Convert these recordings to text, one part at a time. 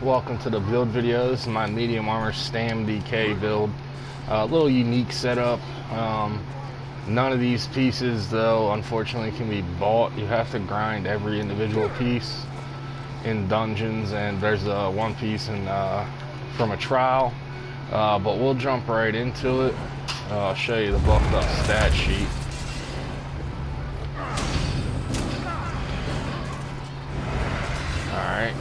Welcome to the build video. This is my medium armor STAM DK build. A little unique setup. None of these pieces though unfortunately can be bought. You have to grind every individual piece in dungeons, and there's one piece in, from a trial, but we'll jump right into it. I'll show you the buffed up stat sheet. Alright.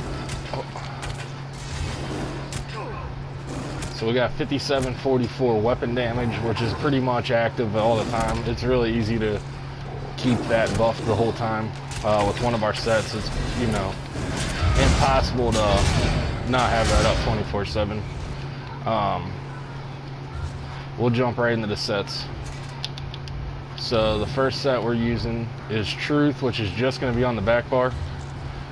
So we got 5744 weapon damage, which is pretty much active all the time. It's really easy to keep that buff the whole time. With one of our sets, it's, you know, impossible to not have that up 24/7. We'll jump right into the sets. So the first set we're using is Truth, which is just going to be on the back bar.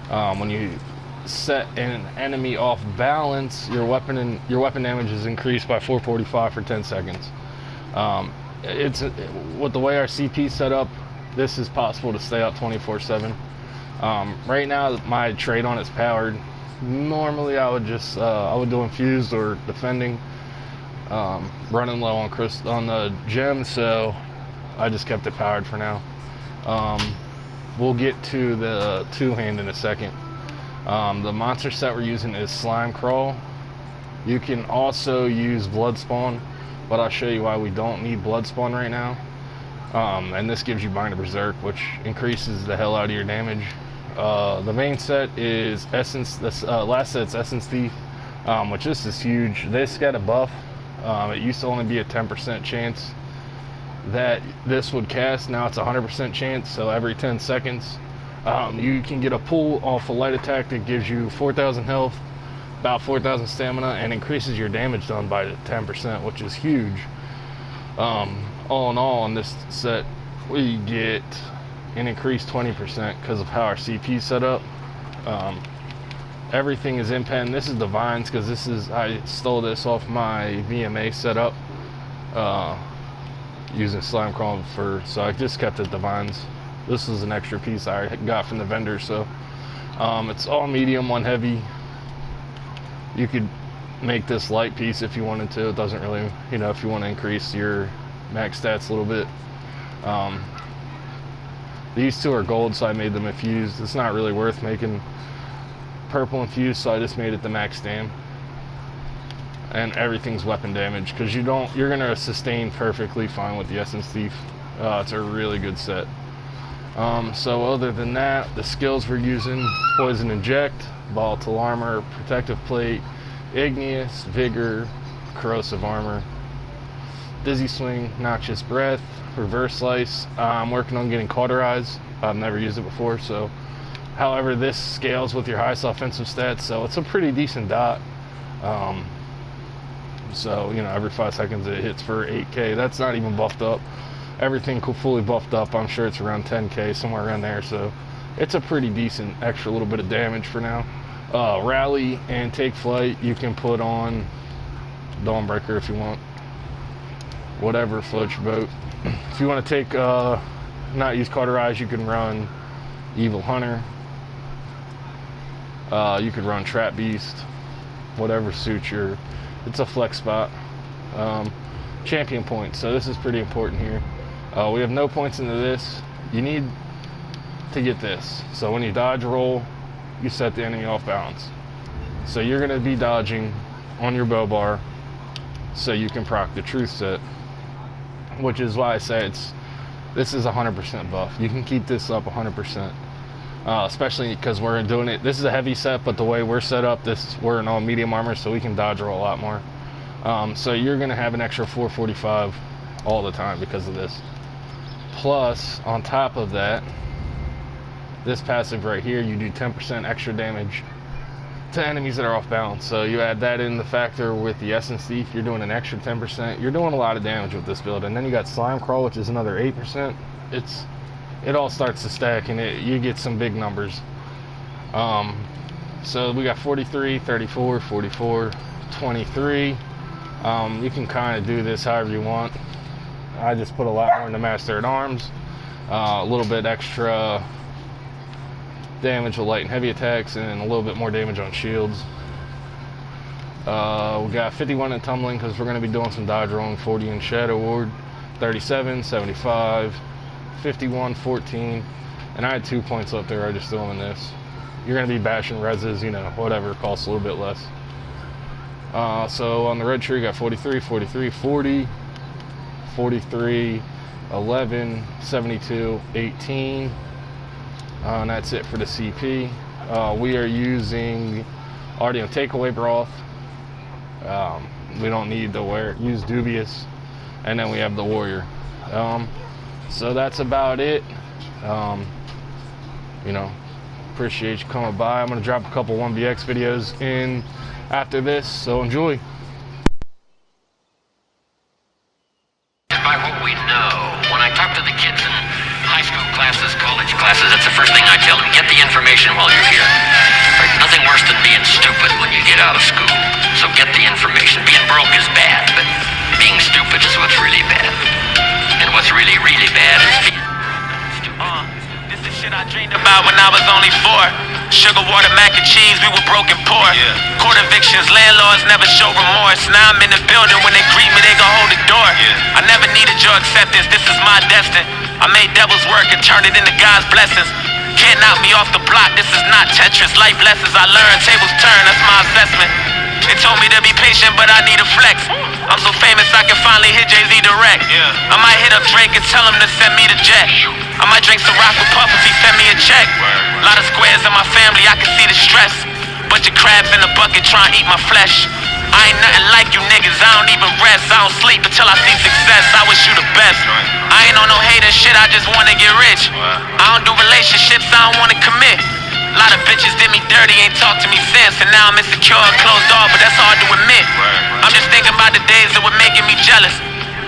When you set an enemy off balance, your weapon damage is increased by 445 for 10 seconds. It's with the way our CP set up, this is possible to stay up 24/7. Right now my trade on it's powered. Normally I would just I would do infused or defending, running low on the gem, so I just kept it powered for now. We'll get to the two-hand in a second. The monster set we're using is Slime Crawl. You can also use Blood Spawn, but I'll show you why we don't need Blood Spawn right now. And this gives you Bind of Berserk, which increases the hell out of your damage. The main set is Essence. This last set's Essence Thief, which this is huge. This got a buff. It used to only be a 10% chance that this would cast. Now it's a 100% chance, so every 10 seconds you can get a pull off a light attack that gives you 4,000 health, about 4,000 stamina, and increases your damage done by 10%, which is huge. All in all, on this set we get an increased 20% because of how our CP is set up. Everything is in pen. This is Divines because I stole this off my VMA setup using Slime Crawl so I just kept it Divines. This is an extra piece I got from the vendor, so it's all medium, one heavy. You could make this light piece if you wanted to. It doesn't really, you know, if you want to increase your max stats a little bit. These two are gold, so I made them infused. It's not really worth making purple infused, so I just made it the max STAM. And everything's weapon damage because you're gonna sustain perfectly fine with the Essence Thief. It's a really good set. So other than that, the skills we're using: Poison Inject, Volatile Armor, Protective Plate, Igneous, Vigor, Corrosive Armor, Dizzy Swing, Noxious Breath, Reverse Slice. I'm working on getting Cauterize. I've never used it before, so however this scales with your highest offensive stats, so it's a pretty decent dot. So, you know, every 5 seconds it hits for 8k. That's not even buffed up. Everything fully buffed up, I'm sure it's around 10k, somewhere around there, so it's a pretty decent extra little bit of damage for now. Rally and Take Flight, you can put on Dawnbreaker if you want. Whatever floats your boat. If you want to take not use Cauterize, you can run Evil Hunter. You could run Trap Beast. Whatever suits your. It's a flex spot. Champion points. So this is pretty important here. We have no points into this. You need to get this. So when you dodge roll, you set the enemy off balance. So you're going to be dodging on your bow bar, so you can proc the Truth set, which is why I say this is 100% buff. You can keep this up 100%, especially because we're doing it. This is a heavy set, but the way we're set up, we're in all medium armor, so we can dodge roll a lot more. So you're going to have an extra 445 all the time because of this. Plus, on top of that, this passive right here, you do 10% extra damage to enemies that are off balance. So you add that in the factor with the Essence Thief, you're doing an extra 10%. You're doing a lot of damage with this build. And then you got Slime Crawl, which is another 8%. It all starts to stack, and you get some big numbers. So we got 43, 34, 44, 23. You can kind of do this however you want. I just put a lot more into Master at Arms, a little bit extra damage with light and heavy attacks, and a little bit more damage on shields. We got 51 in tumbling because we're going to be doing some dodge rolling. 40 in shadow ward, 37, 75, 51, 14, and I had 2 points left there. I just threw them in this. You're going to be bashing reses, you know, whatever, costs a little bit less. So on the red tree, got 43, 43, 40, 43, 11, 72, 18, and that's it for the CP. We are using audio takeaway broth. We don't need to use dubious, and then we have the warrior. So that's about it. You know, appreciate you coming by. I'm gonna drop a couple 1VX videos in after this, so enjoy. By what we know, when I talk to the kids in high school classes, college classes, that's the first thing I tell them. Get the information while you're here. Right? Nothing worse than being stupid when you get out of school. So get the information. Being broke is bad, but being stupid is what's really bad. And what's really, really bad is being stupid. This is shit I dreamed about when I was only 4. Sugar, water, mac and cheese, we were broke and poor. Court evictions, landlords never show remorse. Now I'm in the building, when they greet me, they gon' hold the door. I never needed your acceptance, this is my destiny. I made devil's work and turned it into God's blessings. Can't knock me off the block, this is not Tetris. Life lessons I learned, tables turn, that's my assessment. They told me to be patient, but I need a flex. I'm so famous I can finally hit Jay-Z direct. I might hit up Drake and tell him to send me the jet. I might drink some rock with Puff if he send me a check. Lot of squares in my family, I can see the stress. Bunch of crabs in the bucket trying to eat my flesh. I ain't nothing like you niggas, I don't even rest. I don't sleep until I see success, I wish you the best. I ain't on no hating shit, I just wanna get rich. I don't do relationships, I don't wanna commit. A lot of bitches did me dirty, ain't talked to me since. And now I'm insecure and closed off, but that's hard to admit. I'm just thinking about the days that were making me jealous.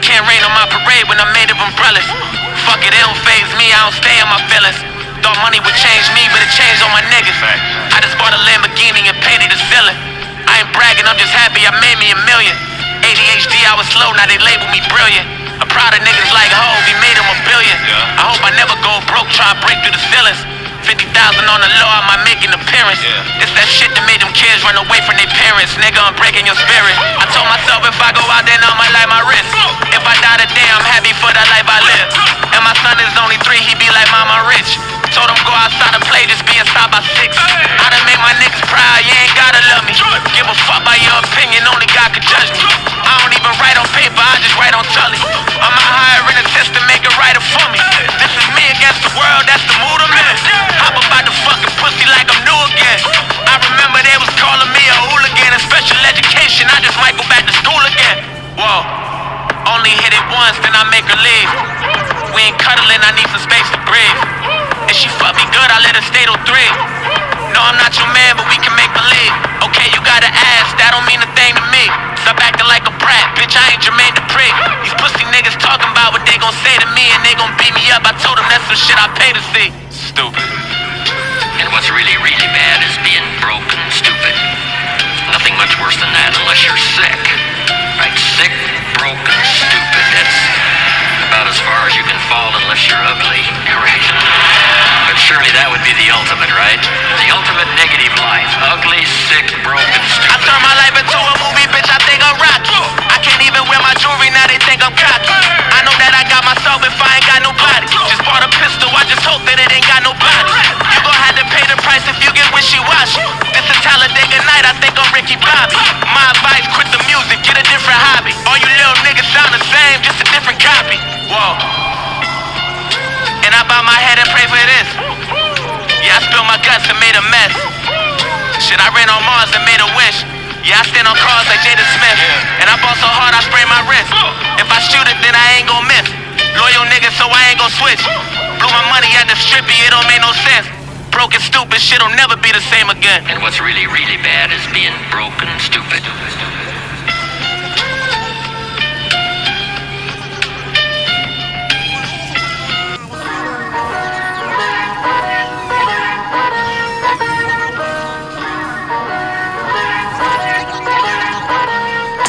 Can't rain on my parade when I'm made of umbrellas. Fuck it, it don't faze me, I don't stay in my feelings. Thought money would change me, but it changed on my niggas. I just bought a Lamborghini and painted the ceiling. I ain't bragging, I'm just happy I made me $1 million. ADHD, I was slow, now they label me brilliant. I'm proud of niggas like Hov, he made him $1 billion. I hope I never go broke, try to break through the ceilings. 50,000 on the law, I might make an appearance. It's that shit that made them kids run away from their parents. Nigga, I'm breaking your spirit. I told myself if I go out there, now I light my wrist. If I die today, I'm happy for that life I live. And my son is only 3, he be like, Mama rich. Told him go outside and play, just be inside by 6. I done make my niggas proud, you ain't gotta love me. Give a fuck by your opinion, only God can judge me. I don't even write on paper, I just write on Tully. I'm out hiring a test to make a writer for me. This is me against the world, that's the mood I'm in. Hop about the fucking pussy like I'm new again. I remember they was calling me a hooligan. In special education, I just might go back to school again. Whoa, only hit it once, then I make her leave. We ain't cuddling, I need some space to breathe. If she fuck me good, I let her stay till 3. No, I'm not your man, but we can make believe. Okay, you got an ass, that don't mean a thing to me. Stop acting like a brat, bitch, I ain't Jermaine Dupri. These pussy niggas talking about what they gon' say to me, and they gon' beat me up. I told them that's some shit I pay to see. Stupid. And what's really, really bad is being broke and stupid. Nothing much worse than that unless you're sick. Right? Sick, broke, and stupid. That's about as far as you can fall unless you're ugly. Right? But surely that would be the ultimate, right? The ultimate negative life. Ugly, sick, broke, and stupid. I turned my life into a movie, bitch, I think I'm Rocky. I can't even wear my jewelry, now they think I'm cocky. I know that I got myself if I ain't got nobody. Just bought a pistol, I just hope that it ain't got no body. You gon' have to pay the price if you get wishy-washy. This is Talladega night, I think I'm Ricky Bobby. My advice, quit the music, get a different hobby. All you little niggas sound the same, just a different copy. Whoa. And I bow my head and pray for this. Yeah, I spilled my guts and made a mess. Shit, I ran on Mars and made a wish. Yeah, I stand on cars like Jada Smith. And I ball so hard I sprain my wrist. If I shoot it, then I ain't gon' miss. Loyal nigga, so I ain't gon' switch. Blew my money at the strippy, it don't make no sense. Broke and stupid, shit'll never be the same again. And what's really, really bad is being broke and stupid.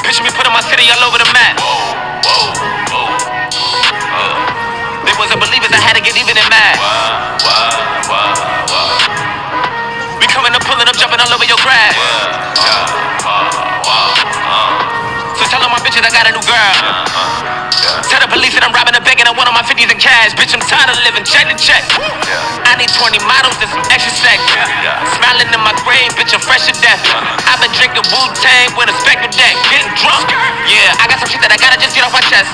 Picture me putting my city all over the map. They wasn't believers, I had to get even and mad. We coming up, pulling up, jumping all over your grass. bitches, I got a new girl. Tell the police that I'm robbing a bank and I want all my 50s in cash. Bitch, I'm tired of living check to check. I need 20 models and some extra sex. Smiling in my grave, bitch, I'm fresh to death. I've been drinking Wu-Tang with a spectral deck. Getting drunk, yeah, I got some shit that I gotta just get off my chest.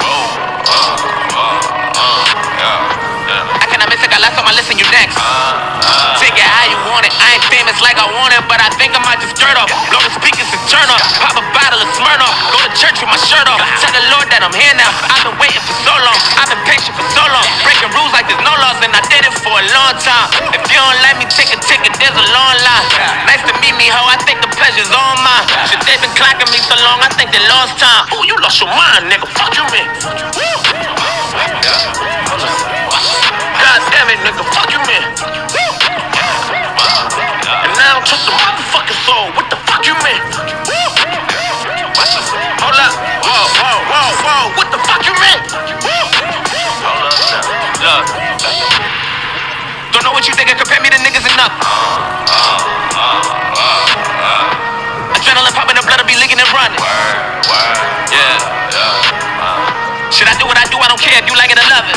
I cannot miss it, got last on my list and you next. Take it how you want it, I ain't famous like I want it, but I think I might just skirt off. Blow the speakers and turn off, pop a bottle of Smirnoff. Go to church with my shirt off, tell the Lord that I'm here now. I've been waiting for so long, I've been patient for so long. Breaking rules like there's no laws and I did it for a long time. If you don't let me take a ticket, there's a long line. Nice to meet me, ho, I think the pleasure's all mine. Shit, they been clocking me so long, I think they lost time. Ooh, you lost your mind, nigga, fuck you, man. God damn it, nigga, fuck you, man. And now I took the motherfucking soul. What the fuck you mean? Hold up. Whoa. What the fuck you mean? Hold up now. Look. Don't know what you think, compare me to niggas enough. Adrenaline popping, the blood will be leaking and running. Yeah. Should I do what I do? I don't care if you like it or love it.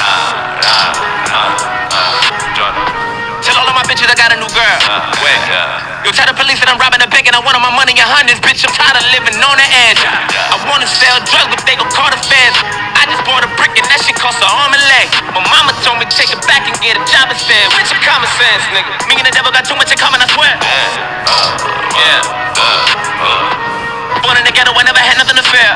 Tell all of my bitches I got a new girl. Yo, tell the police that I'm robbing a bank and I want all my money in hundreds. Bitch, I'm tired of living on the edge. I wanna sell drugs, but they gon' call the feds. I just bought a brick and that shit cost an arm and leg. My mama told me to take it back and get a job instead. Where's your common sense, nigga? Me and the devil got too much in common, I swear. Born in the ghetto, I never had nothing to fear.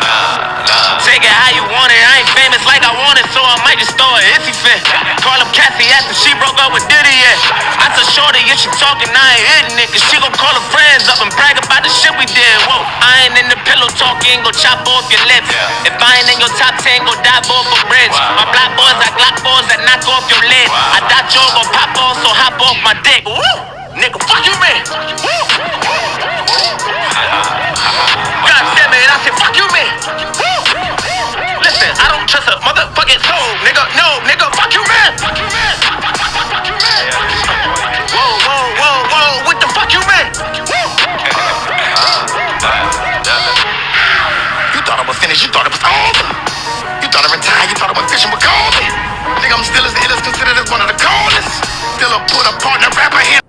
Take it how you want it, I ain't famous like I want it, so I might just throw a hissy fit. Call up Cassie after she broke up with Diddy, yeah. I told Shorty, if she talking, I ain't hitting it, cause she gon' call her friends up and brag about the shit we did. Whoa, I ain't in the pillow talking, go chop off your lips. If I ain't in your top 10, go dive off a bridge. My black boys got Glock boys that knock off your lid. I thought you gon' pop off, so hop off my dick. Woo! Nigga, fuck you, man. God damn it, I said fuck you, man. Listen, I don't trust a motherfucking soul, nigga. No, nigga, fuck you, man. Whoa, what the fuck you, man? You thought I was finished, you thought it was over. You thought I retired, you thought I was fishing with Colby. Think I'm still as ill as considered as one of the coldest. Still a put a partner rapper here.